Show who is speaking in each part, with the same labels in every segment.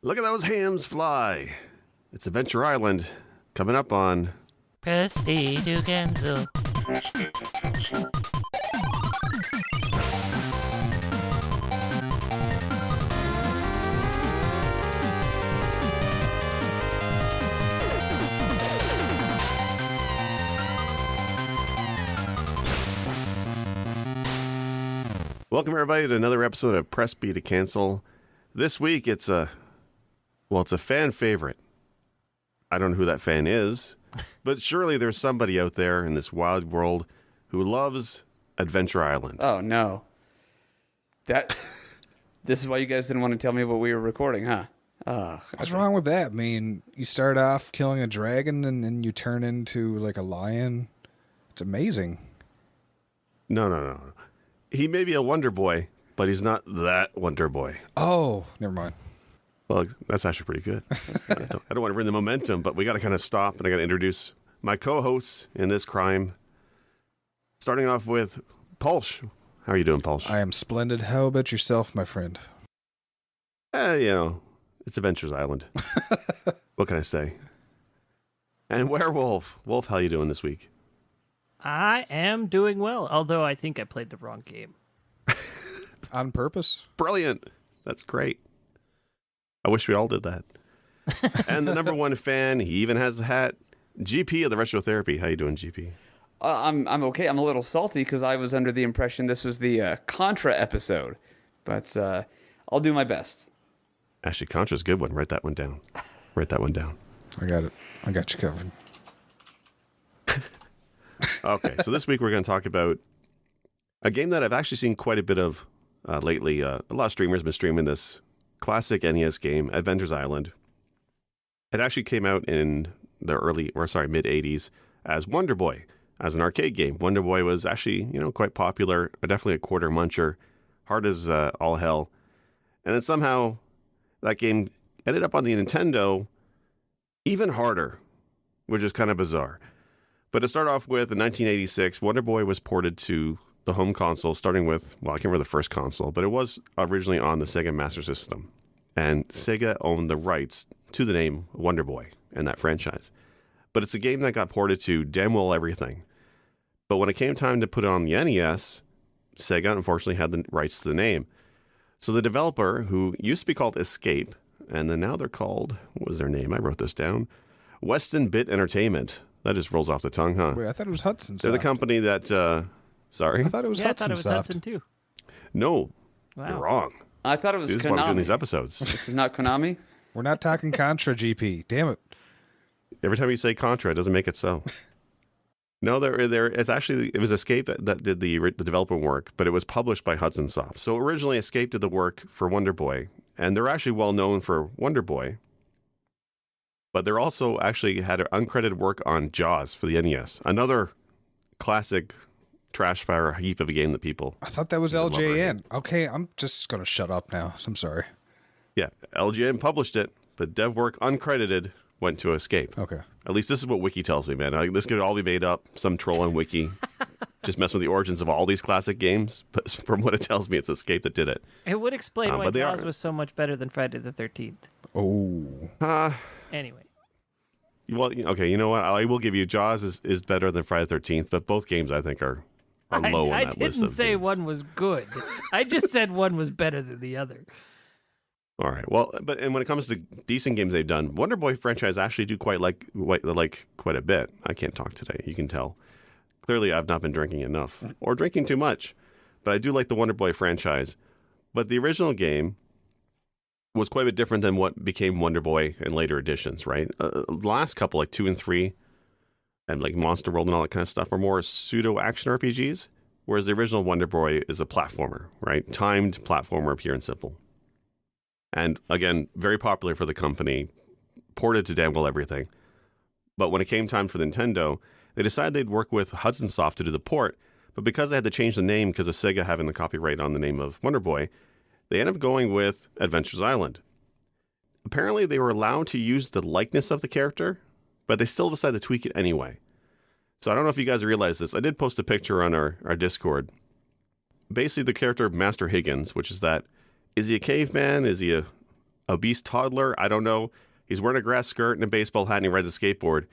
Speaker 1: Look at those hams fly. It's Adventure Island coming up on
Speaker 2: Proceed to cancel.
Speaker 1: Welcome everybody to another episode of Press B to Cancel. This week it's a fan favorite. I don't know who that fan is, but surely there's somebody out there in this wild world who loves Adventure Island.
Speaker 3: Oh no. This is why you guys didn't want to tell me what we were recording, huh?
Speaker 4: What's wrong with that? I mean, you start off killing a dragon and then you turn into like a lion. It's amazing.
Speaker 1: No. He may be a Wonder Boy, but he's not that Wonder Boy.
Speaker 4: Oh, never mind.
Speaker 1: Well, that's actually pretty good. I don't want to ruin the momentum, but we got to kind of stop, and I got to introduce my co-hosts in this crime. Starting off with Pulse. How are you doing, Pulse?
Speaker 4: I am splendid. How about yourself, my friend?
Speaker 1: It's Adventures Island. What can I say? And Werewolf. Wolf, how you doing this week?
Speaker 2: I am doing well, although I think I played the wrong game.
Speaker 4: On purpose?
Speaker 1: Brilliant. That's great. I wish we all did that. And the number one fan, he even has the hat, GP of the Retro Therapy. How you doing, GP?
Speaker 3: I'm okay. I'm a little salty because I was under the impression this was the Contra episode, but I'll do my best.
Speaker 1: Actually, Contra's a good one. Write that one down.
Speaker 4: I got it. I got you covered.
Speaker 1: Okay, so this week we're going to talk about a game that I've actually seen quite a bit of lately. A lot of streamers have been streaming this classic NES game, Adventures Island. It actually came out in the mid 80s as Wonder Boy, as an arcade game. Wonder Boy was actually, quite popular, definitely a quarter muncher, hard as all hell. And then somehow that game ended up on the Nintendo even harder, which is kind of bizarre. But to start off with, in 1986, Wonder Boy was ported to the home console, starting with, I can't remember the first console, but it was originally on the Sega Master System. And Sega owned the rights to the name Wonder Boy and that franchise. But it's a game that got ported to damn well everything. But when it came time to put it on the NES, Sega unfortunately had the rights to the name. So the developer, who used to be called Escape, and then now they're called, what was their name? I wrote this down. Weston Bit Entertainment. That just rolls off the tongue, huh?
Speaker 4: Wait, I thought it was Hudson Soft.
Speaker 1: They're the company that, sorry?
Speaker 4: I thought it was Hudson
Speaker 2: I thought it was
Speaker 4: Soft.
Speaker 2: Hudson too.
Speaker 1: No,
Speaker 2: Wow.
Speaker 1: you're wrong.
Speaker 3: I thought it was
Speaker 1: See, this is why we're doing
Speaker 3: Konami.
Speaker 1: these episodes.
Speaker 3: This is not Konami?
Speaker 4: We're not talking Contra, GP. Damn it.
Speaker 1: Every time you say Contra, it doesn't make it so. No, it was Escape that did the development work, but it was published by Hudson Soft. So originally Escape did the work for Wonder Boy, and they're actually well known for Wonder Boy. But they're also actually had an uncredited work on Jaws for the NES. Another classic trash fire heap of a game that people...
Speaker 4: I thought that was LJN. Okay, I'm just going to shut up now. I'm sorry.
Speaker 1: Yeah, LGN published it, but dev work uncredited went to Escape.
Speaker 4: Okay.
Speaker 1: At least this is what Wiki tells me, man. This could all be made up. Some troll on Wiki just messing with the origins of all these classic games. But from what it tells me, it's Escape that did it.
Speaker 2: It would explain why
Speaker 1: but they
Speaker 2: Jaws
Speaker 1: are-
Speaker 2: was so much better than Friday the 13th.
Speaker 4: Oh.
Speaker 2: Anyway.
Speaker 1: Well, okay, you know what? I will give you Jaws is better than Friday the 13th, but both games I think are low on
Speaker 2: I
Speaker 1: that list of
Speaker 2: didn't say
Speaker 1: games.
Speaker 2: one was good. I just said one was better than the other.
Speaker 1: All right. Well, and when it comes to decent games they've done, Wonder Boy franchise actually do quite a bit. I can't talk today. You can tell. Clearly, I've not been drinking enough or drinking too much, but I do like the Wonder Boy franchise. But the original game was quite a bit different than what became Wonder Boy in later editions, right? Last couple, like 2 and 3, and like Monster World and all that kind of stuff, are more pseudo-action RPGs, whereas the original Wonder Boy is a platformer, right? Timed platformer, pure and simple. And again, very popular for the company, ported to damn well everything. But when it came time for Nintendo, they decided they'd work with Hudson Soft to do the port, but because they had to change the name because of Sega having the copyright on the name of Wonder Boy, they ended up going with Adventures Island. Apparently, they were allowed to use the likeness of the character, but they still decided to tweak it anyway. So I don't know if you guys realize this. I did post a picture on our Discord. Basically, the character of Master Higgins, which is that, is he a caveman? Is he a obese toddler. I don't know. He's wearing a grass skirt and a baseball hat and he rides a skateboard.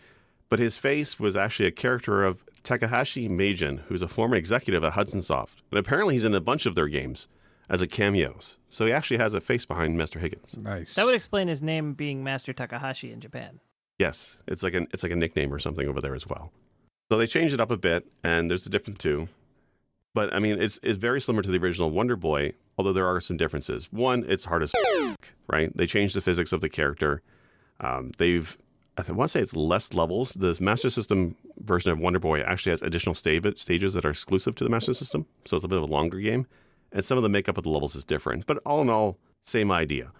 Speaker 1: But his face was actually a character of Takahashi Meijin, who's a former executive at Hudson Soft. And apparently he's in a bunch of their games as a cameos. So he actually has a face behind Master Higgins.
Speaker 4: Nice.
Speaker 2: That would explain his name being Master Takahashi in Japan.
Speaker 1: Yes, it's like a nickname or something over there as well. So they changed it up a bit, and there's a difference too. But I mean, it's very similar to the original Wonder Boy, although there are some differences. One, it's hard as right? They changed the physics of the character. I want to say it's less levels. The Master System version of Wonder Boy actually has additional stages that are exclusive to the Master System, so it's a bit of a longer game. And some of the makeup of the levels is different. But all in all, same idea.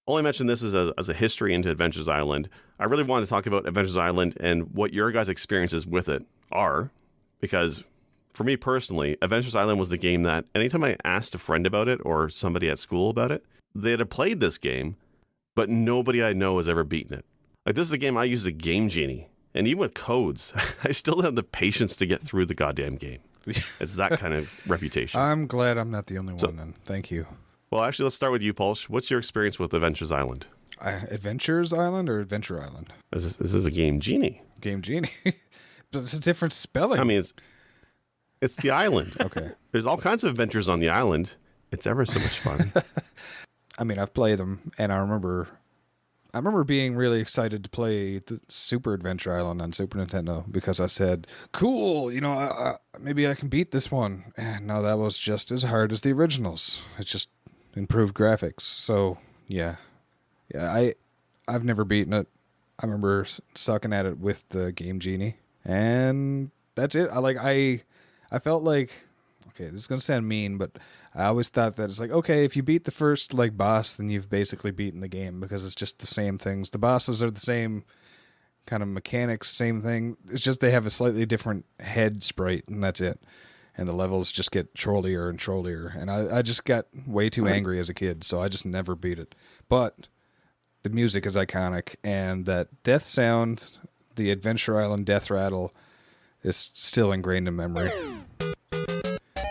Speaker 1: Only mention this as a history into Adventures Island. I really want to talk about Adventures Island and what your guys' experiences with it are, because for me personally, Adventures Island was the game that anytime I asked a friend about it or somebody at school about it, they had played this game, but nobody I know has ever beaten it. Like, this is a game I use a Game Genie, and even with codes, I still don't have the patience to get through the goddamn game. It's that kind of reputation.
Speaker 4: I'm glad I'm not the only one then. Thank you.
Speaker 1: Well, actually, let's start with you, Pulse. What's your experience with Adventures Island?
Speaker 4: Adventures Island or Adventure Island?
Speaker 1: This is a Game Genie.
Speaker 4: Game Genie. But it's a different spelling.
Speaker 1: I mean, it's the island.
Speaker 4: Okay.
Speaker 1: There's all kinds of adventures on the island. It's ever so much fun.
Speaker 4: I mean, I've played them, and I remember being really excited to play the Super Adventure Island on Super Nintendo because I said, cool, maybe I can beat this one. And no, that was just as hard as the originals. It's just improved graphics. So, yeah, I've never beaten it. I remember sucking at it with the Game Genie, and that's it. I felt like, okay, this is going to sound mean, but I always thought that it's like, okay, if you beat the first boss, then you've basically beaten the game because it's just the same things. The bosses are the same kind of mechanics, same thing. It's just they have a slightly different head sprite, and that's it. And the levels just get trollier and trollier. And I just got way too angry as a kid, so I just never beat it. But the music is iconic, and that death sound, the Adventure Island death rattle, is still ingrained in memory.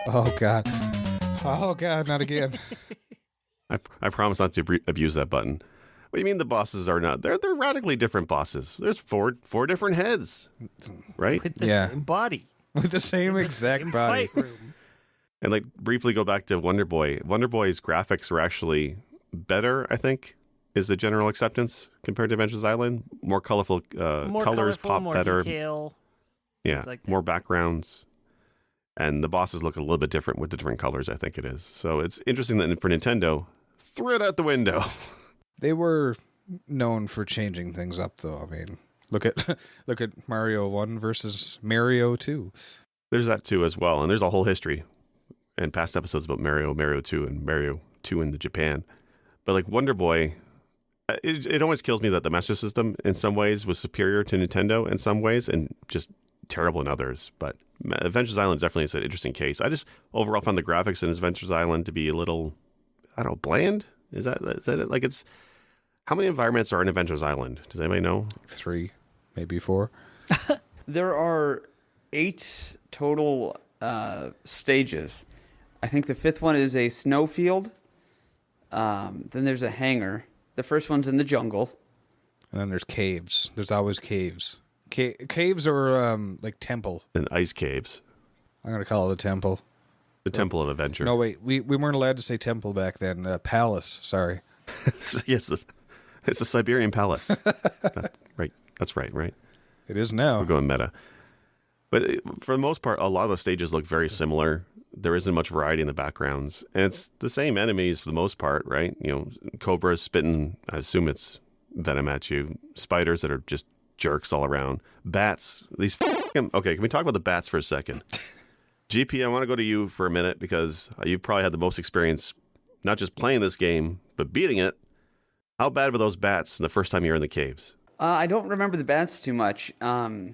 Speaker 4: Oh, God. Oh, God, not again.
Speaker 1: I promise not to abuse that button. What do you mean the bosses are not? They're radically different bosses. There's four different heads, right?
Speaker 2: With the same body.
Speaker 4: With the same exact
Speaker 2: Same
Speaker 4: body.
Speaker 2: fight room.
Speaker 1: And like briefly go back to Wonder Boy. Wonder Boy's graphics were actually better, I think, is the general acceptance compared to Adventures Island. More colorful
Speaker 2: More
Speaker 1: colors
Speaker 2: colorful,
Speaker 1: pop
Speaker 2: more
Speaker 1: better.
Speaker 2: Detail,
Speaker 1: Yeah,
Speaker 2: things like that.
Speaker 1: more backgrounds. And the bosses look a little bit different with the different colors, I think it is. So it's interesting that for Nintendo, threw it out the window.
Speaker 4: They were known for changing things up, though. I mean, look at Mario 1 versus Mario 2.
Speaker 1: There's that too as well. And there's a whole history and past episodes about Mario 2, and Mario 2 in Japan. But like Wonder Boy, it always kills me that the Master System in some ways was superior to Nintendo in some ways and just terrible in others. But Adventures Island definitely is an interesting case. I just overall found the graphics in Adventures Island to be a little, I don't know, bland? Is that it? Like, it's, how many environments are in Adventures Island? Does anybody know?
Speaker 4: 3, maybe 4.
Speaker 3: There are 8 total stages. I think the 5th one is a snowfield. Then there's a hangar. The first one's in the jungle.
Speaker 4: And then there's caves. There's always caves. Caves or like temple.
Speaker 1: And ice caves. I'm
Speaker 4: going to call it a temple.
Speaker 1: The Temple of Adventure.
Speaker 4: No, wait. We weren't allowed to say temple back then. Palace. Sorry.
Speaker 1: Yes, it's a Siberian palace. Right. That's right?
Speaker 4: It is now.
Speaker 1: We're going meta. But for the most part, a lot of the stages look very similar. There isn't much variety in the backgrounds. And it's the same enemies for the most part, right? You know, cobras spitting, I assume it's venom at you. Spiders that are just jerks all around. Bats. Okay, can we talk about the bats for a second? GP, I want to go to you for a minute because you've probably had the most experience, not just playing this game, but beating it. How bad were those bats the first time you were in the caves?
Speaker 3: I don't remember the bats too much. I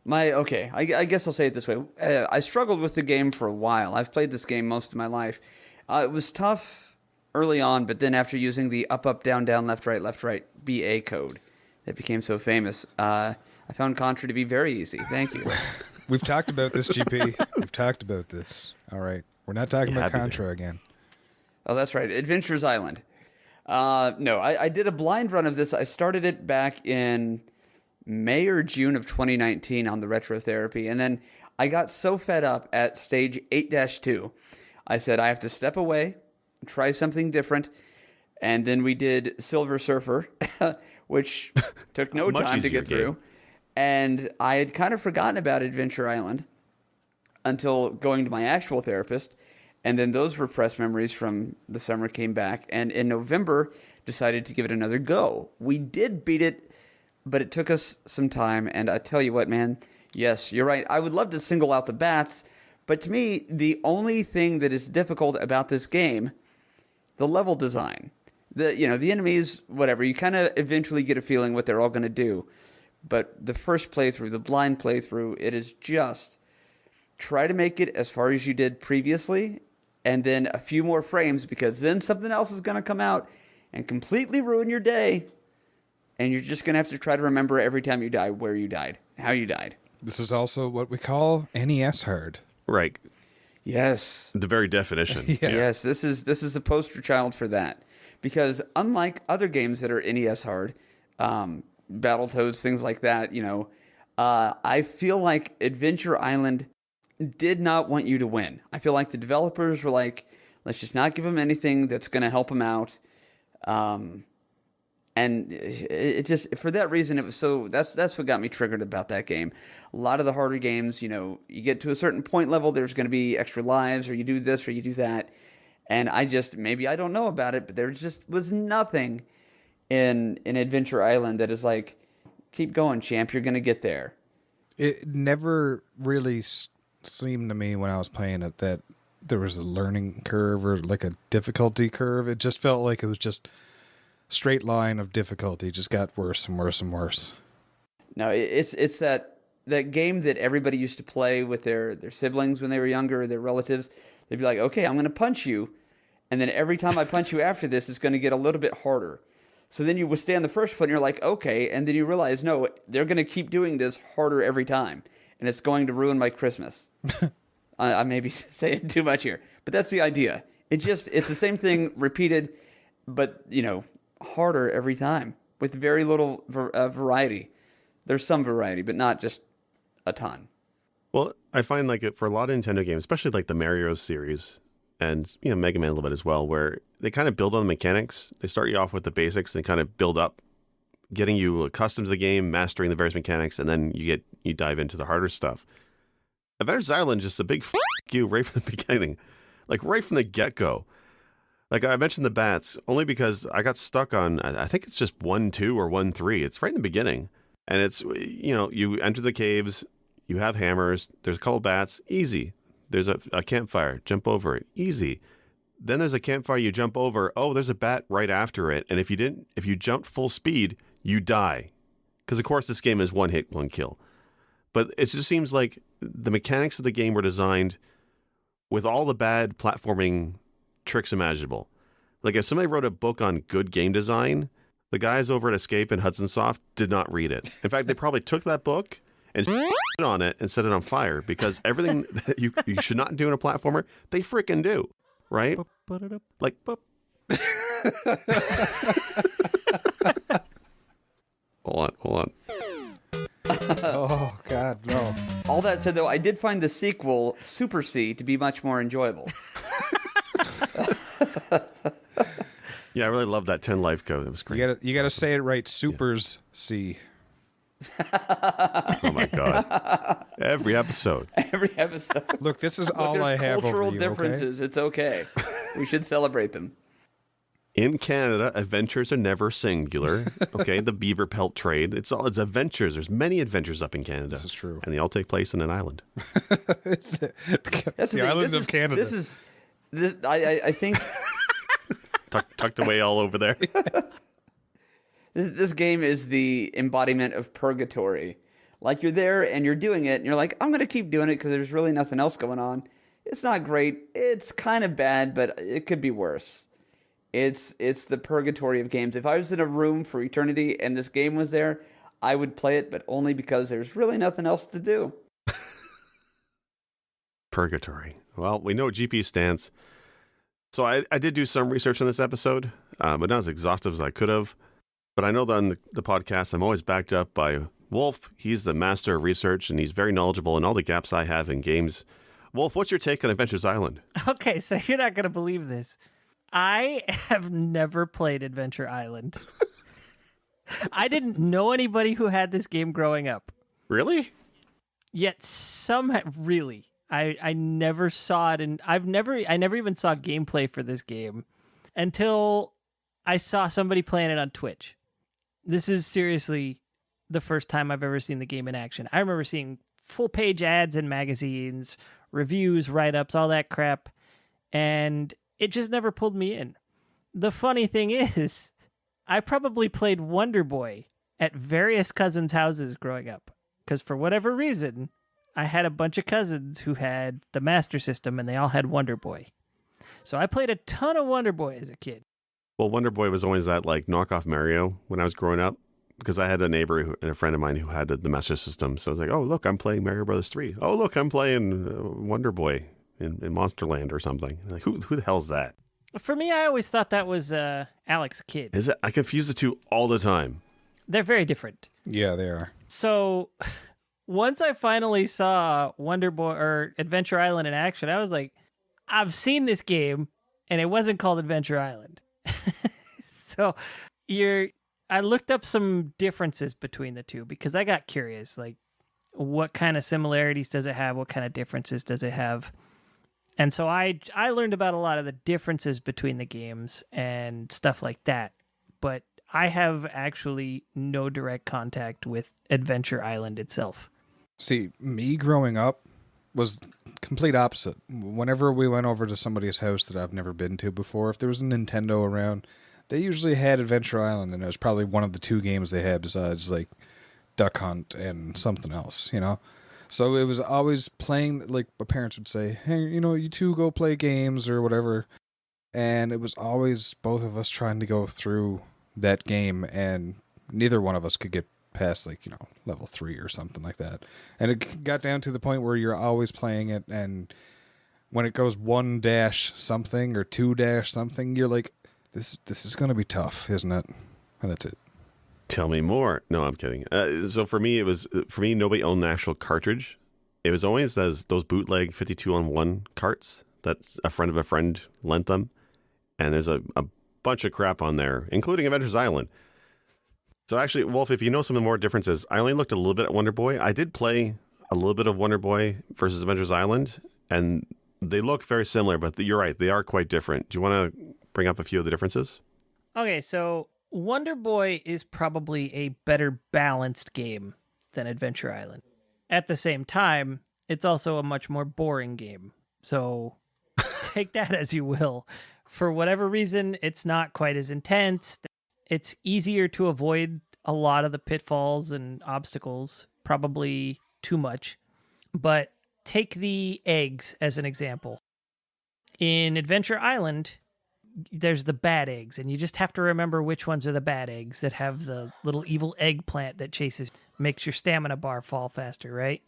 Speaker 3: guess I'll say it this way. I struggled with the game for a while. I've played this game most of my life. It was tough early on, but then after using the up, down, left, right, BA code that became so famous, I found Contra to be very easy. Thank you.
Speaker 4: We've talked about this, GP. We've talked about this. All right. We're not talking about
Speaker 1: happy
Speaker 4: Contra again.
Speaker 3: Oh, that's right. Adventures Island. No, I did a blind run of this. I started it back in May or June of 2019 on the Retro Therapy, and then I got so fed up at stage 8-2. I said, I have to step away, try something different, and then we did Silver Surfer, which took no
Speaker 1: Much
Speaker 3: time to
Speaker 1: easier
Speaker 3: get through.
Speaker 1: game.
Speaker 3: And I had kind of forgotten about Adventure Island until going to my actual therapist. And then those repressed memories from the summer came back. And in November, decided to give it another go. We did beat it, but it took us some time. And I tell you what, man, yes, you're right. I would love to single out the bats. But to me, the only thing that is difficult about this game, the level design. The enemies, whatever, you kind of eventually get a feeling what they're all going to do. But the first playthrough, the blind playthrough, it is just try to make it as far as you did previously, and then a few more frames, because then something else is going to come out and completely ruin your day, and you're just going to have to try to remember every time you die where you died, how you died.
Speaker 4: This is also what we call NES hard.
Speaker 1: Right.
Speaker 3: Yes.
Speaker 1: The very definition.
Speaker 4: Yeah.
Speaker 3: Yes, this is the poster child for that. Because unlike other games that are NES hard, Battletoads, things like that, I feel like Adventure Island did not want you to win. I feel like the developers were like, let's just not give them anything that's going to help them out. And it just, for that reason, it was so, that's what got me triggered about that game. A lot of the harder games, you get to a certain point level, there's going to be extra lives, or you do this, or you do that. And maybe I don't know about it, but there just was nothing in Adventure Island that is like, keep going, champ, you're going to get there.
Speaker 4: It never really seemed to me when I was playing it that there was a learning curve or like a difficulty curve. It just felt like it was just straight line of difficulty, just got worse and worse and worse.
Speaker 3: No, it's that game that everybody used to play with their siblings when they were younger, or their relatives. They'd be like, okay, I'm going to punch you, and then every time I punch you after this, it's going to get a little bit harder. So then you withstand the first one, and you're like, okay, and then you realize, no, they're going to keep doing this harder every time, and it's going to ruin my Christmas. I may be saying too much here, but that's the idea. It's the same thing repeated, but, harder every time with very little variety. There's some variety, but not just a ton.
Speaker 1: Well, I find like for a lot of Nintendo games, especially like the Mario series and Mega Man a little bit as well, where they kind of build on the mechanics. They start you off with the basics, they kind of build up, getting you accustomed to the game, mastering the various mechanics, and then you dive into the harder stuff. Adventure Island just a big you right from the beginning, like right from the get-go. Like I mentioned the bats only because I got stuck on, I think it's just 1-2 or 1-3. It's right in the beginning, and it's you enter the caves. You have hammers. There's a couple bats. Easy. There's a campfire. Jump over it. Easy. Then there's a campfire. You jump over. Oh, there's a bat right after it. And if you jumped full speed, you die. Because, of course, this game is one hit, one kill. But it just seems like the mechanics of the game were designed with all the bad platforming tricks imaginable. Like if somebody wrote a book on good game design, the guys over at Escape and Hudson Soft did not read it. In fact, they probably took that book and on it and set it on fire, because everything that you should not do in a platformer, they freaking do, right? Like, hold on.
Speaker 4: Oh, God, no.
Speaker 3: All that said, though, I did find the sequel, Super C, to be much more enjoyable.
Speaker 1: Yeah, I really love that 10 life code. It was great.
Speaker 4: You gotta say it right. Supers C.
Speaker 1: Oh my God! Every episode.
Speaker 4: Look, this is all I have over
Speaker 3: cultural
Speaker 4: you.
Speaker 3: differences.
Speaker 4: Okay?
Speaker 3: It's okay. We should celebrate them.
Speaker 1: In Canada, adventures are never singular. Okay, the beaver pelt trade. It's adventures. There's many adventures up in Canada.
Speaker 4: This is true.
Speaker 1: And they all take place in an island.
Speaker 3: That's
Speaker 4: the island of Canada.
Speaker 3: I think
Speaker 1: tucked away all over there.
Speaker 3: This game is the embodiment of purgatory. Like you're there and you're doing it and you're like, I'm going to keep doing it because there's really nothing else going on. It's not great. It's kind of bad, but it could be worse. It's the purgatory of games. If I was in a room for eternity and this game was there, I would play it, but only because there's really nothing else to do.
Speaker 1: Purgatory. Well, we know GP stands. So I did do some research on this episode, but not as exhaustive as I could have. But I know that on the podcast, I'm always backed up by Wolf. He's the master of research, and he's very knowledgeable in all the gaps I have in games. Wolf, what's your take on Adventures Island?
Speaker 2: Okay, so you're not going to believe this. I have never played Adventure Island. I didn't know anybody who had this game growing up.
Speaker 1: Really?
Speaker 2: Yet really. I never saw it, and I never even saw gameplay for this game until I saw somebody playing it on Twitch. This is seriously the first time I've ever seen the game in action. I remember seeing full page ads in magazines, reviews, write-ups, all that crap, and it just never pulled me in. The funny thing is, I probably played Wonder Boy at various cousins' houses growing up, because for whatever reason, I had a bunch of cousins who had the Master System, and they all had Wonder Boy. So I played a ton of Wonder Boy as a kid.
Speaker 1: Well, Wonder Boy was always that like knockoff Mario when I was growing up, because I had a neighbor and a friend of mine who had the Master System. So I was like, oh, look, I'm playing Mario Brothers 3. Oh, look, I'm playing Wonder Boy in Monsterland or something. Like, who the hell's that?
Speaker 2: For me, I always thought that was Alex Kidd.
Speaker 1: Is it? I confuse the two all the time.
Speaker 2: They're very different.
Speaker 4: Yeah, they are.
Speaker 2: So once I finally saw Wonder Boy or Adventure Island in action, I was like, I've seen this game, and it wasn't called Adventure Island. So I looked up some differences between the two because I got curious, like what kind of similarities does it have? What kind of differences does it have? And so I learned about a lot of the differences between the games and stuff like that. But I have actually no direct contact with Adventure Island itself.
Speaker 4: See, me growing up was complete opposite. Whenever we went over to somebody's house that I've never been to before, if there was a Nintendo around, they usually had Adventure Island, and it was probably one of the two games they had besides like Duck Hunt and something else, you know? So it was always playing, like my parents would say, hey, you know, you two go play games or whatever. And it was always both of us trying to go through that game, and neither one of us could get past, like, you know, level 3 or something like that. And it got down to the point where you're always playing it, and when it goes 1- something or 2- something, you're like, this is going to be tough, isn't it? And that's it.
Speaker 1: Tell me more. No, I'm kidding. So for me, nobody owned the actual cartridge. It was always those bootleg 52-on-1 carts that a friend of a friend lent them. And there's a bunch of crap on there, including Adventures Island. So actually, Wolf, if you know some of the more differences, I only looked a little bit at Wonder Boy. I did play a little bit of Wonder Boy versus Adventures Island, and they look very similar, but you're right, they are quite different. Do you want to bring up a few of the differences?
Speaker 2: Okay, so Wonder Boy is probably a better balanced game than Adventure Island. At the same time, it's also a much more boring game. So take that as you will. For whatever reason, it's not quite as intense. It's easier to avoid a lot of the pitfalls and obstacles, probably too much. But take the eggs as an example. In Adventure Island, there's the bad eggs, and you just have to remember which ones are the bad eggs that have the little evil eggplant that makes your stamina bar fall faster, right?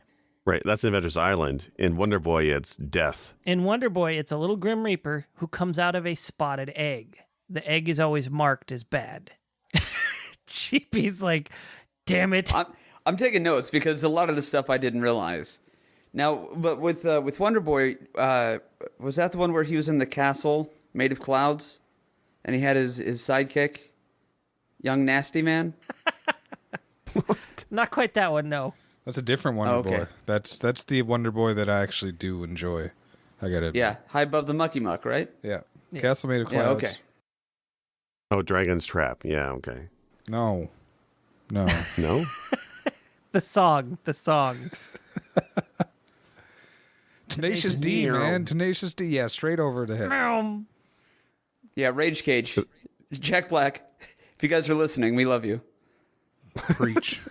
Speaker 1: Right, that's Adventures Island. In Wonder Boy, it's death.
Speaker 2: In Wonder Boy, it's a little Grim Reaper who comes out of a spotted egg. The egg is always marked as bad. Cheapy's like, damn it.
Speaker 3: I'm taking notes because a lot of the stuff I didn't realize. Now, but with Wonder Boy, was that the one where he was in the castle made of clouds, and he had his sidekick, Young Nasty Man?
Speaker 2: Not quite that one, no.
Speaker 4: That's a different Wonder Boy. That's the Wonder Boy that I actually do enjoy. I got it.
Speaker 3: Yeah, high above the mucky muck, right?
Speaker 4: Yeah.
Speaker 2: Yes.
Speaker 4: Castle made of clouds.
Speaker 3: Yeah, okay.
Speaker 1: Oh, Dragon's Trap. Yeah, okay.
Speaker 4: No.
Speaker 1: No?
Speaker 2: The song.
Speaker 4: Tenacious D, man. Tenacious D. Yeah, straight over the head.
Speaker 3: Yeah, Rage Cage. Jack Black. If you guys are listening, we love you.
Speaker 4: Preach.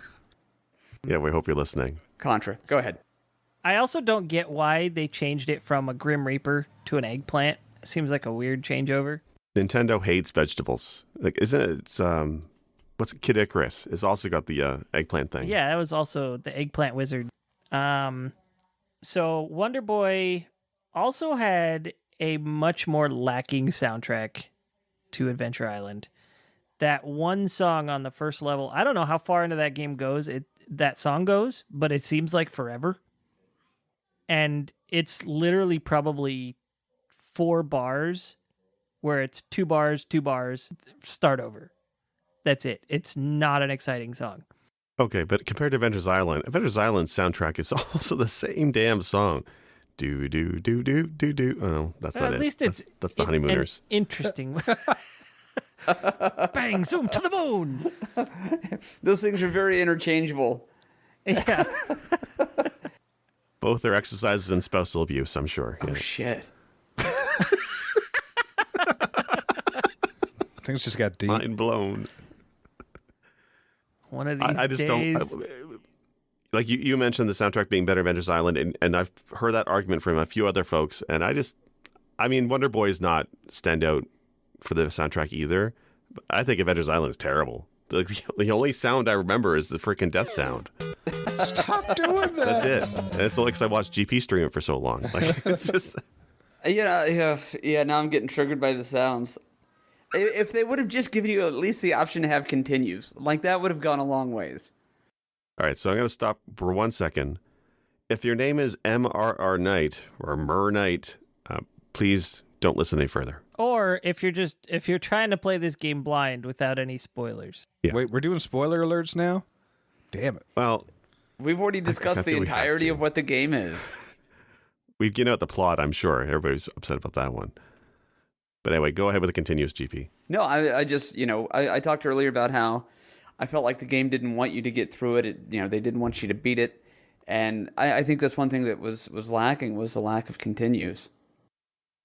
Speaker 1: Yeah, we hope you're listening.
Speaker 3: Contra. Go ahead.
Speaker 2: I also don't get why they changed it from a Grim Reaper to an eggplant. It seems like a weird changeover.
Speaker 1: Nintendo hates vegetables. Like, isn't it? It's what's it? Kid Icarus? It's also got the eggplant thing.
Speaker 2: Yeah, that was also the eggplant wizard. So Wonder Boy also had a much more lacking soundtrack to Adventure Island. That one song on the first level, I don't know how far into that game goes. That song goes, but it seems like forever. And it's literally probably 4 bars where it's 2 bars, 2 bars, start over. That's it. It's not an exciting song.
Speaker 1: Okay, but compared to Adventure's Island's soundtrack is also the same damn song. Do do do do do do. Oh, that's not it.
Speaker 2: At least it's
Speaker 1: that's the Honeymooners.
Speaker 2: An interesting. Bang! Zoom to the moon.
Speaker 3: Those things are very interchangeable.
Speaker 2: Yeah.
Speaker 1: Both are exercises in spousal abuse, I'm sure.
Speaker 3: Oh
Speaker 1: Yeah.
Speaker 3: shit!
Speaker 4: Things just got deep.
Speaker 1: Mind blown.
Speaker 2: One of these
Speaker 1: I just
Speaker 2: days.
Speaker 1: don't. Like you mentioned the soundtrack being better in Adventure's Island, and I've heard that argument from a few other folks, and I mean, Wonder Boy is not stand out for the soundtrack either. But I think Adventure's Island is terrible. The only sound I remember is the freaking death sound.
Speaker 4: Stop doing that.
Speaker 1: That's it. And it's only because I watched GP stream it for so long. Like, it's just.
Speaker 3: Yeah. Now I'm getting triggered by the sounds. If they would have just given you at least the option to have continues, like that would have gone a long ways.
Speaker 1: All right, so I'm going to stop for 1 second. If your name is MRR Knight or Mur Knight, please don't listen any further.
Speaker 2: Or if you're trying to play this game blind without any spoilers.
Speaker 1: Yeah.
Speaker 4: Wait, we're doing spoiler alerts now? Damn it.
Speaker 1: Well,
Speaker 3: We've already discussed the
Speaker 1: feel we have
Speaker 3: entirety
Speaker 1: to.
Speaker 3: of what the game is.
Speaker 1: we've given out the plot, I'm sure. Everybody's upset about that one. But anyway, go ahead with the continuous GP.
Speaker 3: No, I just, I talked earlier about how I felt like the game didn't want you to get through it. They didn't want you to beat it. And I think that's one thing that was lacking was the lack of continues.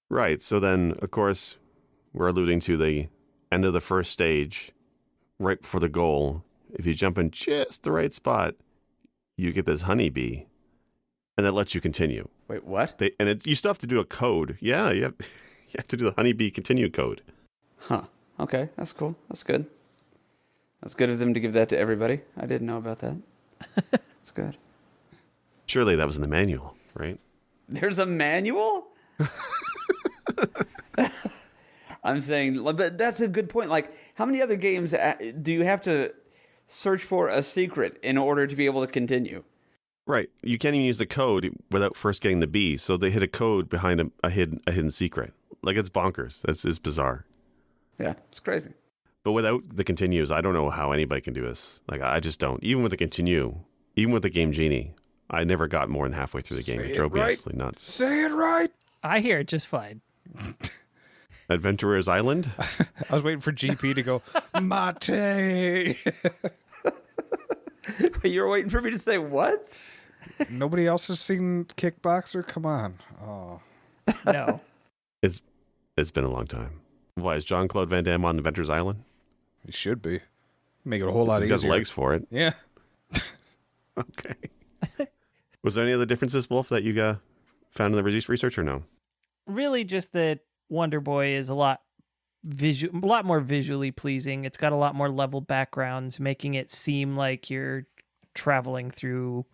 Speaker 1: Right, so then, of course, we're alluding to the end of the first stage, right before the goal. If you jump in just the right spot, you get this honeybee, and that lets you continue.
Speaker 3: Wait, what?
Speaker 1: You still have to do a code. Yeah, you have to do the honeybee continue code.
Speaker 3: Huh. Okay, that's cool. That's good. That's good of them to give that to everybody. I didn't know about that. That's good.
Speaker 1: Surely that was in the manual, right?
Speaker 3: There's a manual? I'm saying, but that's a good point. Like, how many other games do you have to search for a secret in order to be able to continue?
Speaker 1: Right. You can't even use the code without first getting the B. So they hid a code behind a hidden secret. Like, it's bonkers. It's bizarre.
Speaker 3: Yeah, it's crazy.
Speaker 1: But without the continues, I don't know how anybody can do this. Like, I just don't. Even with the continue, even with the Game Genie, I never got more than halfway through the game. It drove me absolutely nuts.
Speaker 4: Say it right.
Speaker 2: I hear it just fine.
Speaker 1: Adventurer's Island?
Speaker 4: I was waiting for GP to go, Mate.
Speaker 3: You were waiting for me to say what?
Speaker 4: Nobody else has seen Kickboxer? Come on. Oh.
Speaker 2: No.
Speaker 1: It's been a long time. Why, is Jean-Claude Van Damme on Adventurer's Island?
Speaker 4: He should be. Make it a whole lot
Speaker 1: He's
Speaker 4: easier.
Speaker 1: got legs for it.
Speaker 4: Yeah.
Speaker 1: Okay. Was there any other differences, Wolf, that you found in the research or no?
Speaker 2: Really just that Wonder Boy is a lot more visually pleasing. It's got a lot more level backgrounds, making it seem like you're traveling through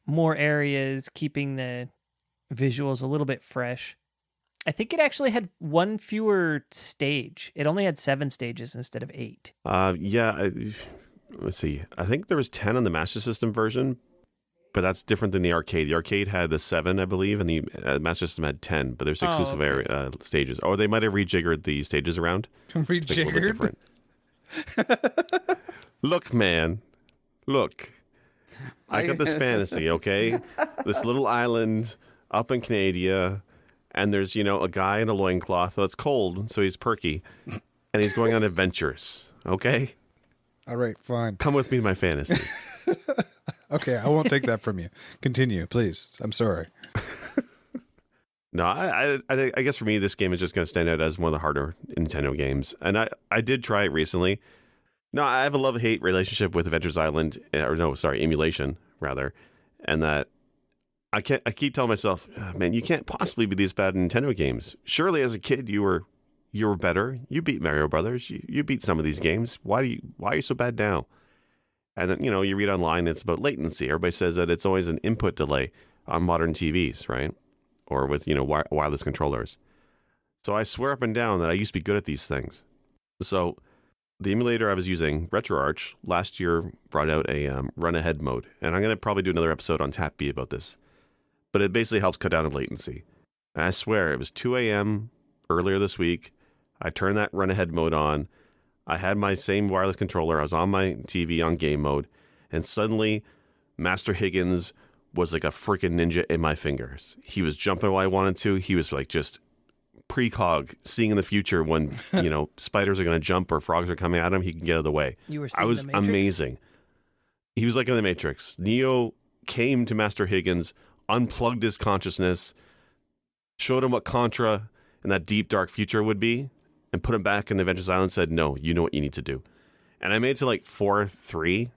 Speaker 2: more areas, keeping the visuals a little bit fresh. I think it actually had one fewer stage. It only had 7 stages instead of 8.
Speaker 1: Yeah. Let's see. I think there was 10 on the Master System version, but that's different than the arcade. The arcade had the 7, I believe, and the Master System had 10, but there's exclusive stages. Or they might have rejiggered the stages around.
Speaker 4: Rejiggered?
Speaker 1: Look, man. Look. I got this fantasy, okay? This little island up in Canada, and there's, a guy in a loincloth that's cold, so he's perky, and he's going on adventures, okay?
Speaker 4: All right, fine.
Speaker 1: Come with me to my fantasy.
Speaker 4: Okay, I won't take that from you. Continue, please. I'm sorry.
Speaker 1: No, I guess for me, this game is just going to stand out as one of the harder Nintendo games. And I did try it recently. No, I have a love-hate relationship with Adventure's Island, emulation, rather. And that I keep telling myself, man, you can't possibly be this bad in Nintendo games. Surely as a kid, you were better. You beat Mario Brothers. You beat some of these games. Why are you so bad now? And then, you read online, it's about latency. Everybody says that it's always an input delay on modern TVs, right? Or with, wireless controllers. So I swear up and down that I used to be good at these things. So the emulator I was using, RetroArch, last year brought out a run-ahead mode. And I'm going to probably do another episode on Tap B about this. But it basically helps cut down on latency. And I swear, it was 2 a.m. earlier this week. I turned that run-ahead mode on. I had my same wireless controller. I was on my TV on game mode. And suddenly, Master Higgins was like a freaking ninja in my fingers. He was jumping while I wanted to. He was like just precog, seeing in the future when, spiders are going to jump or frogs are coming at him, he can get out of the way.
Speaker 2: You were seeing
Speaker 1: I was
Speaker 2: the Matrix?
Speaker 1: amazing. He was like in the Matrix. Neo came to Master Higgins, unplugged his consciousness, showed him what Contra and that deep, dark future would be, and put him back in Adventure Island and said, no, you know what you need to do. And I made it to like 4-3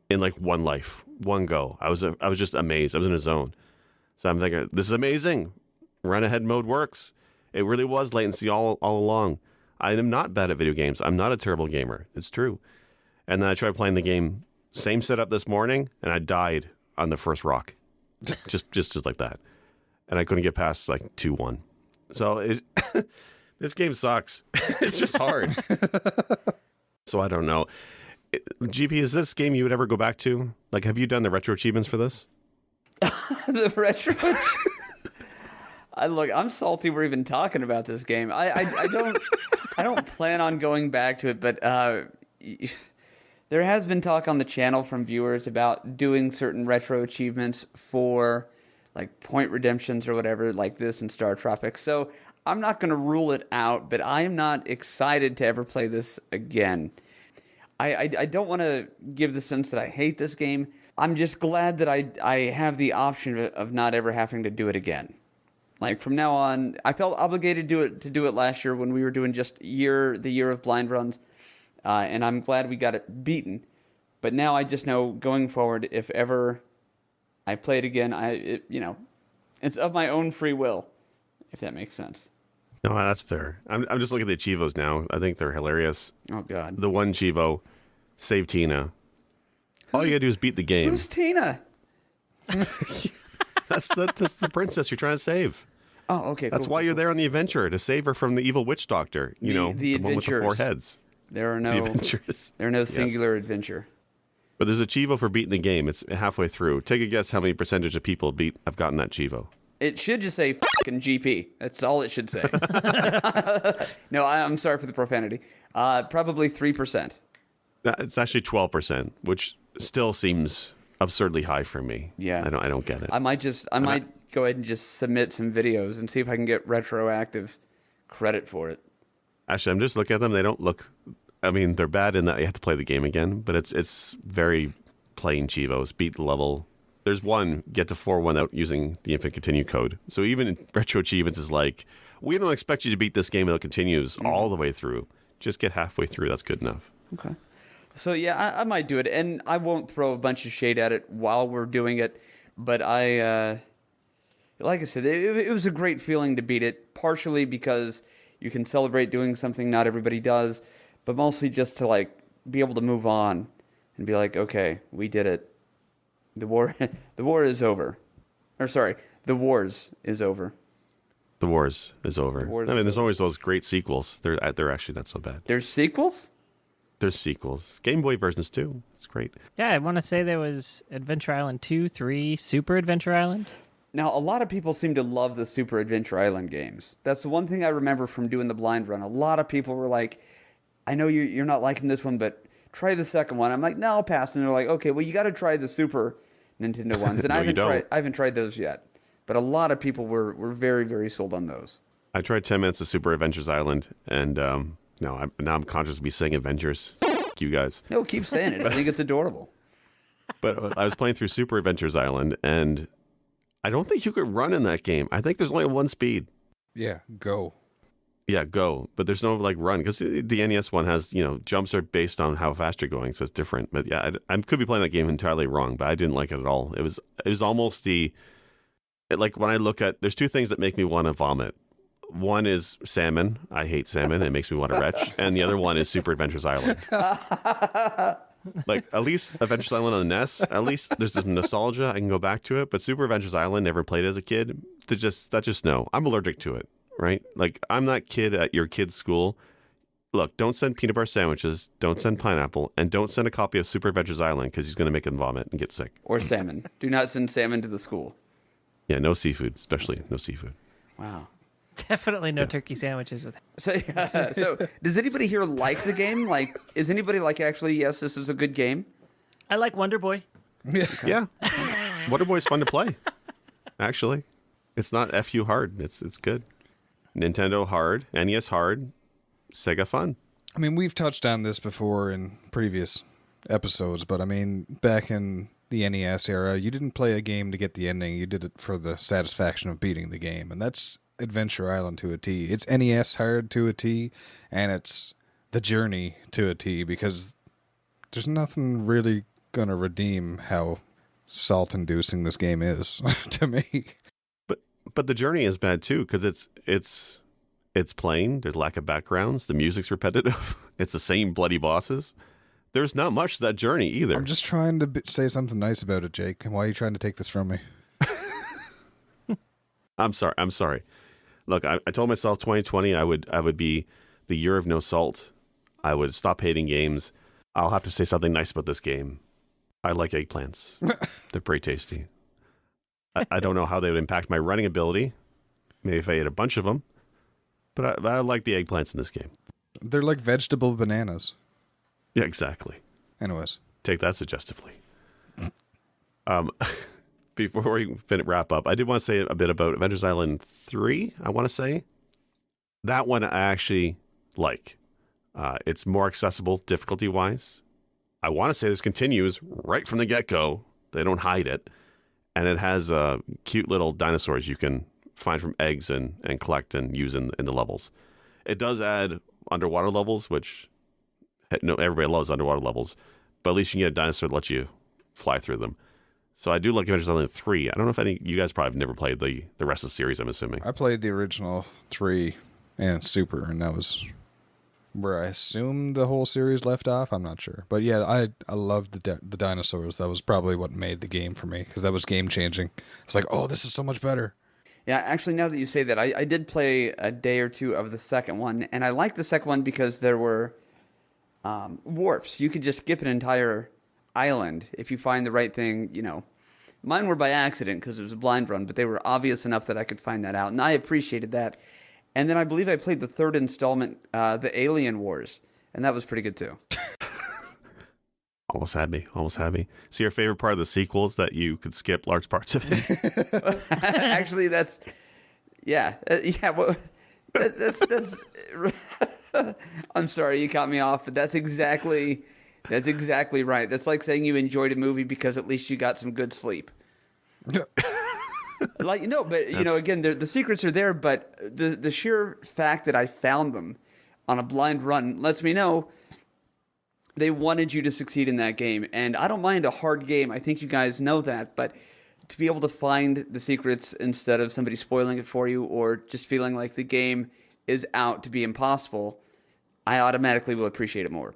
Speaker 1: in like one life, one go. I was just amazed. I was in a zone. So I'm thinking, this is amazing. Run ahead mode works. It really was latency all along. I am not bad at video games. I'm not a terrible gamer. It's true. And then I tried playing the game, same setup this morning, and I died on the first rock. just like that. And I couldn't get past like 2-1. So this game sucks. It's just hard. So I don't know. GP, is this game you would ever go back to? Like, have you done the retro achievements for this?
Speaker 3: The retro. I'm salty we're even talking about this game. I don't plan on going back to it, but there has been talk on the channel from viewers about doing certain retro achievements for like point redemptions or whatever, like this in Star Tropics. So I'm not going to rule it out, but I am not excited to ever play this again. I don't want to give the sense that I hate this game. I'm just glad that I have the option of not ever having to do it again. Like from now on, I felt obligated to do it last year when we were doing just the year of blind runs, and I'm glad we got it beaten. But now I just know going forward, if ever I play it again, it's of my own free will, if that makes sense.
Speaker 1: No, that's fair. I'm just looking at the Chivos now. I think they're hilarious.
Speaker 3: Oh God,
Speaker 1: the one Chivo, save Tina. All you gotta do is beat the game.
Speaker 3: Who's Tina?
Speaker 1: That's the princess you're trying to save.
Speaker 3: Oh, okay.
Speaker 1: That's why you're there on the adventure, to save her from the evil witch doctor. The one with the 4 heads.
Speaker 3: There are no
Speaker 1: adventures.
Speaker 3: There are no singular adventure.
Speaker 1: But there's a Chivo for beating the game. It's halfway through. Take a guess how many percentage of people have gotten that Chivo.
Speaker 3: It should just say fucking GP. That's all it should say. No, I'm sorry for the profanity. Probably 3%.
Speaker 1: It's actually 12%, which still seems absurdly high for me.
Speaker 3: Yeah.
Speaker 1: I don't get it.
Speaker 3: I might go ahead and just submit some videos and see if I can get retroactive credit for it.
Speaker 1: Actually, I'm just looking at them. They don't look... I mean, they're bad in that you have to play the game again, but it's very plain Chivos. Beat the level. There's one, get to 4 without using the infinite continue code. So even in retro achievements is like, we don't expect you to beat this game until it continues all the way through. Just get halfway through. That's good enough.
Speaker 3: Okay. So yeah, I might do it, and I won't throw a bunch of shade at it while we're doing it. But like I said, it was a great feeling to beat it, partially because you can celebrate doing something not everybody does, but mostly just to like be able to move on and be like, okay, we did it. The war is over. Or sorry, the wars is over.
Speaker 1: The wars is over. There's always those great sequels. They're actually not so bad.
Speaker 3: There's sequels?
Speaker 1: There's sequels. Game Boy versions too. It's great.
Speaker 2: Yeah, I want to say there was Adventure Island 2, 3, Super Adventure Island.
Speaker 3: Now, a lot of people seem to love the Super Adventure Island games. That's the one thing I remember from doing the blind run. A lot of people were like, I know you're not liking this one, but try the second one. I'm like, no, I'll pass. And they're like, okay, well, you got to try the Super Nintendo ones. And
Speaker 1: No,
Speaker 3: I haven't tried those yet. But a lot of people were very, very sold on those.
Speaker 1: I tried 10 minutes of Super Adventures Island, and now I'm conscious to be saying Avengers. F*** you guys.
Speaker 3: No, keep saying it. I think it's adorable.
Speaker 1: But I was playing through Super Adventures Island, and I don't think you could run in that game. I think there's only one speed.
Speaker 4: Yeah, go.
Speaker 1: Yeah, go. But there's no like run, because the NES one has, jumps are based on how fast you're going, so it's different. But yeah, I could be playing that game entirely wrong, but I didn't like it at all. It was almost like when I look at, there's two things that make me want to vomit. One is salmon. I hate salmon. It makes me want to retch. And the other one is Super Adventures Island. Like, at least Adventures Island on the NES, at least there's some nostalgia. I can go back to it. But Super Adventures Island, never played as a kid. That's just no. I'm allergic to it. right? Like, I'm that kid at your kid's school. Look, don't send peanut butter sandwiches, don't send pineapple, and don't send a copy of Super Adventures Island because he's going to make him vomit and get sick.
Speaker 3: Or salmon. Do not send salmon to the school.
Speaker 1: Yeah, no seafood, especially no seafood.
Speaker 3: Wow.
Speaker 2: Definitely no turkey sandwiches with.
Speaker 3: So does anybody here like the game? Like, is anybody like, actually, yes, this is a good game?
Speaker 2: I like Wonder Boy.
Speaker 1: Yeah. Wonder Boy's fun to play, actually. It's not FU hard. It's good. Nintendo hard, NES hard, Sega fun.
Speaker 4: I mean, we've touched on this before in previous episodes, but I mean, back in the NES era, you didn't play a game to get the ending. You did it for the satisfaction of beating the game, and that's Adventure Island to a T. It's NES hard to a T, and it's the journey to a T, because there's nothing really going to redeem how salt-inducing this game is to me.
Speaker 1: But the journey is bad too, because it's plain. There's lack of backgrounds. The music's repetitive. It's the same bloody bosses. There's not much to that journey either.
Speaker 4: I'm just trying to say something nice about it, Jake. Why are you trying to take this from me?
Speaker 1: I'm sorry. Look, I told myself 2020 I would be the year of no salt. I would stop hating games. I'll have to say something nice about this game. I like eggplants. They're pretty tasty. I don't know how they would impact my running ability. Maybe if I ate a bunch of them. But I like the eggplants in this game.
Speaker 4: They're like vegetable bananas.
Speaker 1: Yeah, exactly.
Speaker 4: Anyways.
Speaker 1: Take that suggestively. Before we wrap up, I did want to say a bit about Adventures Island 3, I want to say. That one I actually like. It's more accessible difficulty-wise. I want to say this continues right from the get-go. They don't hide it. And it has cute little dinosaurs you can find from eggs and collect and use in the levels. It does add underwater levels, which everybody loves underwater levels. But at least you can get a dinosaur that lets you fly through them. So I do like Adventures Island 3. I don't know if any you guys probably have never played the rest of the series, I'm assuming.
Speaker 4: I played the original 3 and Super, and that was where I assume the whole series left off. I'm not sure. But yeah, I loved the dinosaurs. That was probably what made the game for me, because that was game-changing. It's like, oh, this is so much better.
Speaker 3: Yeah, actually, now that you say that, I did play a day or two of the second one, and I liked the second one because there were warps. You could just skip an entire island if you find the right thing, you know. Mine were by accident because it was a blind run, but they were obvious enough that I could find that out, and I appreciated that. And then I believe I played the third installment, the Alien Wars, and that was pretty good too.
Speaker 1: Almost had me. So your favorite part of the sequel is that you could skip large parts of it?
Speaker 3: Actually, that's I'm sorry, you caught me off, but that's exactly right. That's like saying you enjoyed a movie because at least you got some good sleep. But again, the secrets are there, but the sheer fact that I found them on a blind run lets me know they wanted you to succeed in that game. And I don't mind a hard game. I think you guys know that, but to be able to find the secrets instead of somebody spoiling it for you or just feeling like the game is out to be impossible, I automatically will appreciate it more.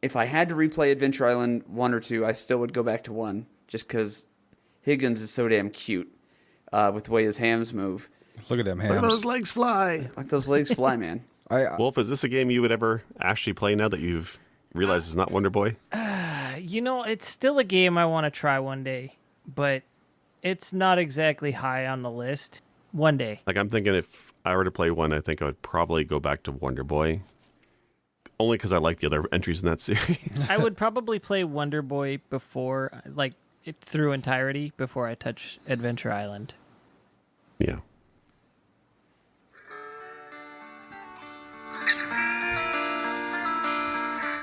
Speaker 3: If I had to replay Adventure Island 1 or 2, I still would go back to 1, just because Higgins is so damn cute with the way his hams move.
Speaker 4: Look at them hams.
Speaker 1: Look at those legs fly.
Speaker 3: Like those legs fly, man.
Speaker 1: Wolf, is this a game you would ever actually play now that you've realized it's not Wonder Boy?
Speaker 2: It's still a game I want to try one day, but it's not exactly high on the list. One day.
Speaker 1: Like, I'm thinking if I were to play one, I think I would probably go back to Wonder Boy. Only because I like the other entries in that series.
Speaker 2: I would probably play Wonder Boy before, through entirety before I touch Adventure Island.
Speaker 1: Yeah.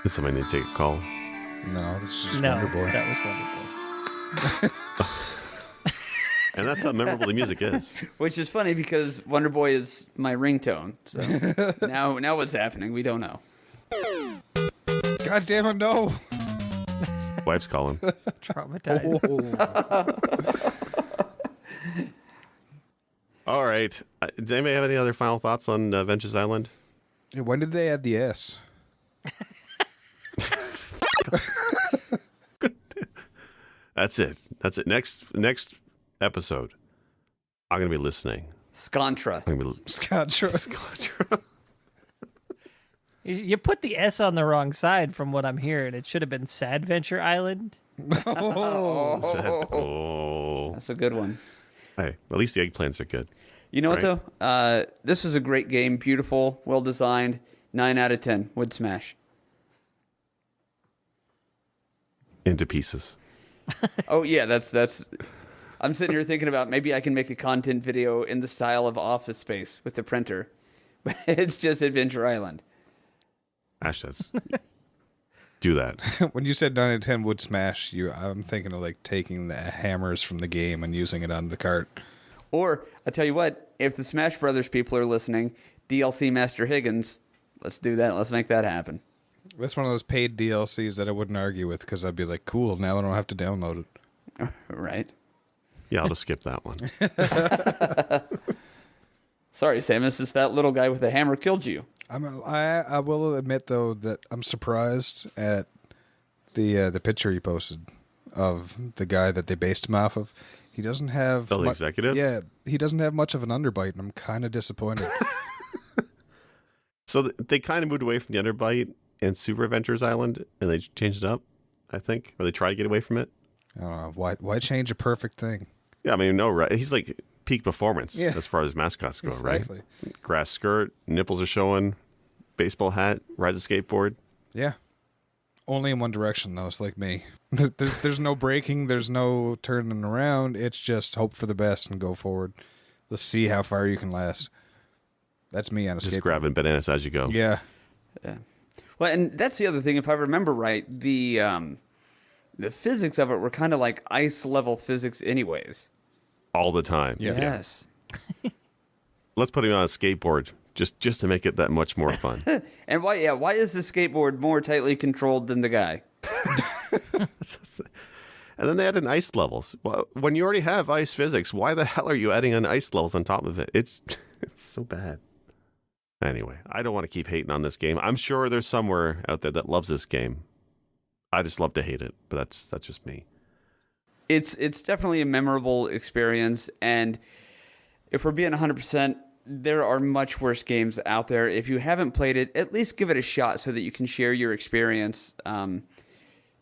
Speaker 1: Did somebody need to take a call?
Speaker 4: No, this is just
Speaker 2: No,
Speaker 4: Wonder Boy.
Speaker 2: that was Wonder Boy.
Speaker 1: And that's how memorable the music is.
Speaker 3: Which is funny because Wonder Boy is my ringtone. So now what's happening? We don't know.
Speaker 4: God damn it, no.
Speaker 1: Wife's calling.
Speaker 2: Traumatized.
Speaker 1: All right. Does anybody have any other final thoughts on Adventures Island?
Speaker 4: When did they add the S?
Speaker 1: That's it. Next episode, I'm going to be listening
Speaker 3: Scontra.
Speaker 1: Scontra.
Speaker 2: You put the S on the wrong side from what I'm hearing. It should have been Sadventure Island.
Speaker 1: Oh.
Speaker 3: That's a good one.
Speaker 1: Hey, at least the eggplants are good.
Speaker 3: You know
Speaker 1: Right.
Speaker 3: what, though? This is a great game. Beautiful, well-designed. 9 out of 10. Would smash.
Speaker 1: Into pieces.
Speaker 3: Oh, yeah, that's... I'm sitting here thinking about maybe I can make a content video in the style of Office Space with the printer. But it's just Adventure Island.
Speaker 1: Ash, do that.
Speaker 4: When you said 9 out of 10 would smash, I'm thinking of like taking the hammers from the game and using it on the cart.
Speaker 3: Or, I tell you what, if the Smash Brothers people are listening, DLC Master Higgins, let's do that. Let's make that happen.
Speaker 4: That's one of those paid DLCs that I wouldn't argue with because I'd be like, cool, now I don't have to download it.
Speaker 3: Right.
Speaker 1: Yeah, I'll just skip that one.
Speaker 3: Sorry, Samus, this fat little guy with a hammer killed you.
Speaker 4: I will admit though that I'm surprised at the picture you posted of the guy that they based him off of. He doesn't have
Speaker 1: The executive?
Speaker 4: Yeah, he doesn't have much of an underbite, and I'm kind of disappointed.
Speaker 1: So they kind of moved away from the underbite in Super Adventures Island, and they changed it up, I think, or they tried to get away from it.
Speaker 4: I don't know why change a perfect thing.
Speaker 1: Yeah, I mean, no, right? He's like peak performance
Speaker 4: Yeah.
Speaker 1: as far as mascots go,
Speaker 4: Exactly.
Speaker 1: right? Grass skirt, nipples are showing, baseball hat, rides a skateboard.
Speaker 4: Yeah. Only in one direction, though. It's like me. There's no braking. There's no turning around. It's just hope for the best and go forward. Let's see how far you can last. That's me on a
Speaker 1: Just
Speaker 4: skateboard.
Speaker 1: grabbing bananas as you go.
Speaker 4: Yeah.
Speaker 3: Yeah. Well, and that's the other thing. If I remember right, the physics of it were kind of like ice level physics, anyways.
Speaker 1: All the time.
Speaker 4: Yeah.
Speaker 3: Yes.
Speaker 1: Let's put him on a skateboard just to make it that much more fun.
Speaker 3: And why? Yeah. Why is the skateboard more tightly controlled than the guy?
Speaker 1: And then they added ice levels. Well, when you already have ice physics, why the hell are you adding an ice levels on top of it? It's so bad. Anyway, I don't want to keep hating on this game. I'm sure there's somewhere out there that loves this game. I just love to hate it, but that's just me.
Speaker 3: It's definitely a memorable experience, and if we're being 100%, there are much worse games out there. If you haven't played it, at least give it a shot so that you can share your experience.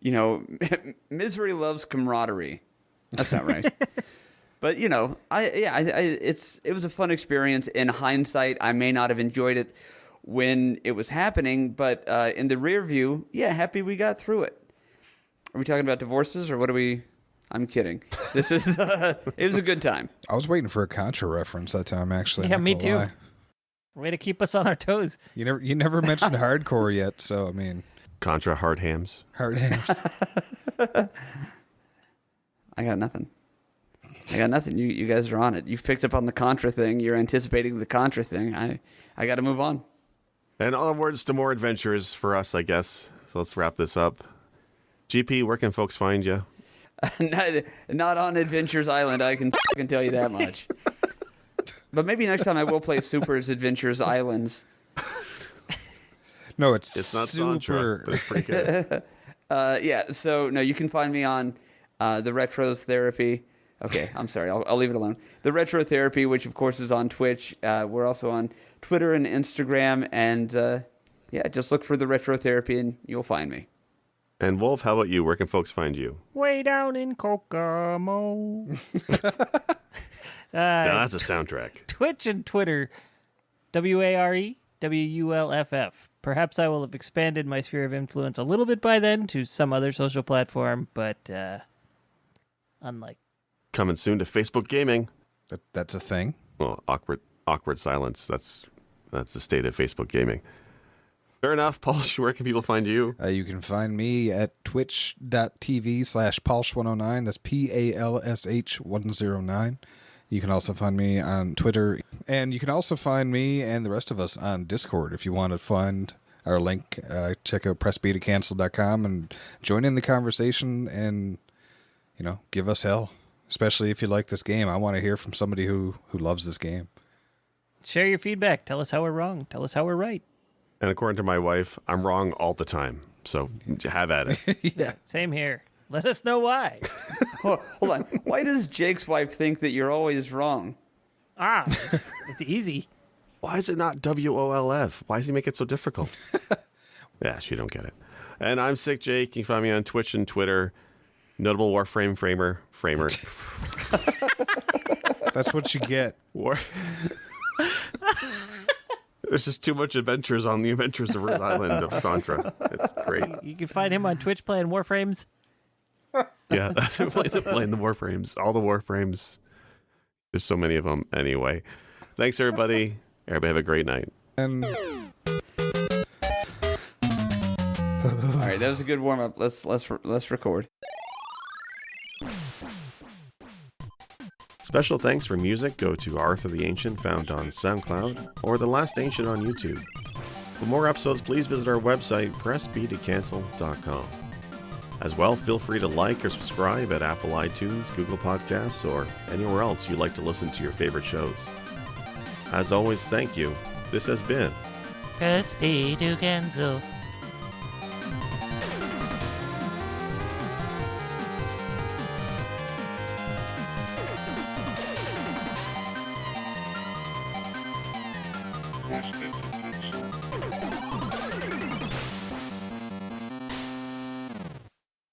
Speaker 3: You know, misery loves camaraderie. That's not right. But you know, it was a fun experience. In hindsight, I may not have enjoyed it when it was happening, but in the rear view, yeah, happy we got through it. Are we talking about divorces or what are we? I'm kidding. This is it was a good time.
Speaker 4: I was waiting for a Contra reference that time, actually.
Speaker 2: Yeah,
Speaker 4: I'm
Speaker 2: me
Speaker 4: not gonna
Speaker 2: too.
Speaker 4: lie.
Speaker 2: Way to keep us on our toes.
Speaker 4: You never mentioned hardcore yet, so I mean,
Speaker 1: Contra hard hams.
Speaker 4: hard hands.
Speaker 3: I got nothing. You guys are on it. You've picked up on the Contra thing. You're anticipating the Contra thing. I got to move on.
Speaker 1: And onwards to more adventures for us, I guess. So let's wrap this up. GP, where can folks find you?
Speaker 3: Not on Adventures Island. I can tell you that much. But maybe next time I will play Super's Adventures Islands.
Speaker 4: No, it's
Speaker 1: It's not Santra,
Speaker 4: super.
Speaker 1: but it's pretty good.
Speaker 3: Yeah. So no, you can find me on the Retros Therapy. Okay, I'm sorry. I'll leave it alone. The Retro Therapy, which of course is on Twitch. We're also on Twitter and Instagram, and yeah, just look for the Retro Therapy and you'll find me.
Speaker 1: And Wolf, how about you? Where can folks find you?
Speaker 2: Way down in Kokomo.
Speaker 1: Yeah, that's a soundtrack.
Speaker 2: Twitch and Twitter. WareWuff. Perhaps I will have expanded my sphere of influence a little bit by then to some other social platform, but unlike.
Speaker 1: Coming soon to Facebook Gaming.
Speaker 4: That's a thing.
Speaker 1: Well, awkward silence. That's the state of Facebook Gaming. Fair enough. Paul, where can people find you?
Speaker 4: You can find me at twitch.tv/Palsh109. That's PALSH109. You can also find me on Twitter. And you can also find me and the rest of us on Discord. If you want to find our link, check out pressbtocancel.com and join in the conversation and, you know, give us hell. Especially if you like this game. I want to hear from somebody who loves this game.
Speaker 2: Share your feedback. Tell us how we're wrong. Tell us how we're right.
Speaker 1: And according to my wife, I'm wrong all the time. So have at it.
Speaker 4: Yeah.
Speaker 2: Same here. Let us know why.
Speaker 3: Hold on. Why does Jake's wife think that you're always wrong?
Speaker 2: It's easy.
Speaker 1: Why is it not WOLF? Why does he make it so difficult? Yeah, she don't get it. And I'm Sick Jake. You can find me on Twitch and Twitter. Notable Framer.
Speaker 4: That's what you get.
Speaker 1: War. There's just too much adventures on the Adventures of Rose Island of Sandra. It's great.
Speaker 2: You can find him on Twitch playing Warframes.
Speaker 1: Yeah, playing the Warframes. All the Warframes. There's so many of them anyway. Thanks, everybody. Everybody have a great night.
Speaker 4: And
Speaker 3: All right, that was a good warm up. Let's record.
Speaker 1: Special thanks for music go to Arthur the Ancient, found on SoundCloud, or The Last Ancient on YouTube. For more episodes, please visit our website, pressbtocancel.com. As well, feel free to like or subscribe at Apple iTunes, Google Podcasts, or anywhere else you like to listen to your favorite shows. As always, thank you. This has been
Speaker 2: Press B to cancel.
Speaker 5: Press B to cancel.